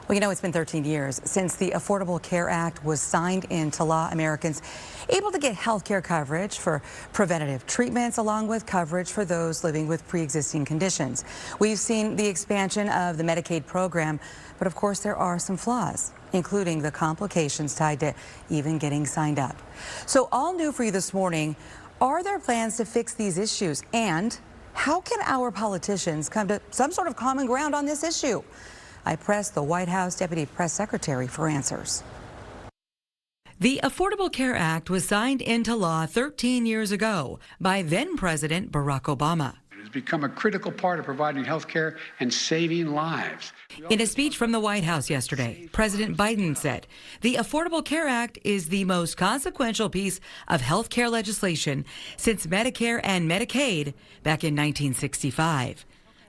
Well, it's been 13 years since the Affordable Care Act was signed into law. Americans able to get health care coverage for preventative treatments, along with coverage for those living with pre-existing conditions. We've seen the expansion of the Medicaid program, but of course there are some flaws, including the complications tied to even getting signed up. So all new for you this morning, are there plans to fix these issues? And how can our politicians come to some sort of common ground on this issue? I pressed the White House Deputy Press Secretary for answers. The Affordable Care Act was signed into law 13 years ago by then-President Barack Obama. It has become a critical part of providing health care and saving lives. In a speech from the White House yesterday, President Biden said the Affordable Care Act is the most consequential piece of health care legislation since Medicare and Medicaid back in 1965.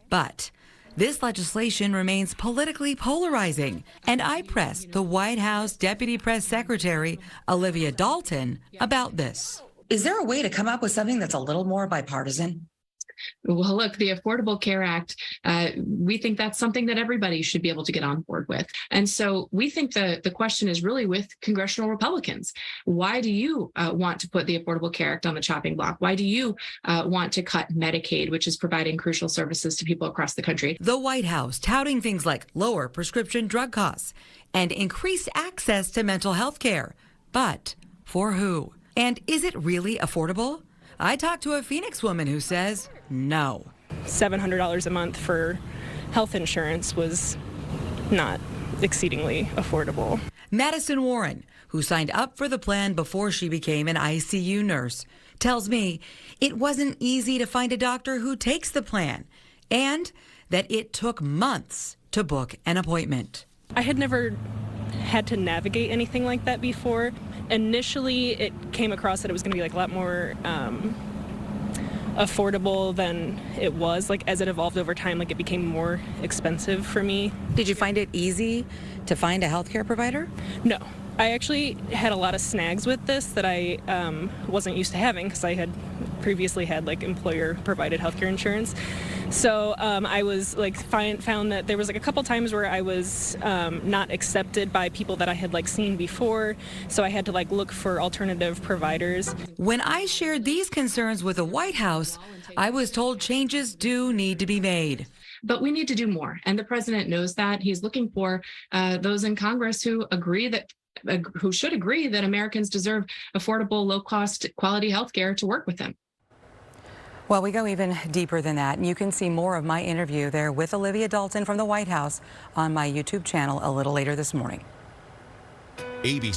But this legislation remains politically polarizing, and I pressed the White House Deputy Press Secretary, Olivia Dalton, about this. Is there a way to come up with something that's a little more bipartisan? Well, look, the Affordable Care Act, we think that's something that everybody should be able to get on board with. And so we think the question is really with congressional Republicans. Why do you want to put the Affordable Care Act on the chopping block? Why do you want to cut Medicaid, which is providing crucial services to people across the country? The White House touting things like lower prescription drug costs and increased access to mental health care. But for who? And is it really affordable? I talked to a Phoenix woman who says no. $700 a month for health insurance was not exceedingly affordable. Madison Warren, who signed up for the plan before she became an ICU nurse, tells me it wasn't easy to find a doctor who takes the plan and that it took months to book an appointment. I had never had to navigate anything like that before. Initially, it came across that it was going to be like a lot more affordable than it was. Like as it evolved over time, like it became more expensive for me. Did you find it easy to find a healthcare provider? No. I actually had a lot of snags with this that I wasn't used to having because I had previously had like employer provided healthcare insurance. So I was like found that there was like a couple times where I was not accepted by people that I had like seen before. So I had to like look for alternative providers. When I shared these concerns with the White House, I was told changes do need to be made. But we need to do more. And the president knows that. He's looking for those in Congress who should agree that Americans deserve affordable, low-cost, quality health care to work with them. Well, we go even deeper than that, and you can see more of my interview there with Olivia Dalton from the White House on my YouTube channel a little later this morning. ABC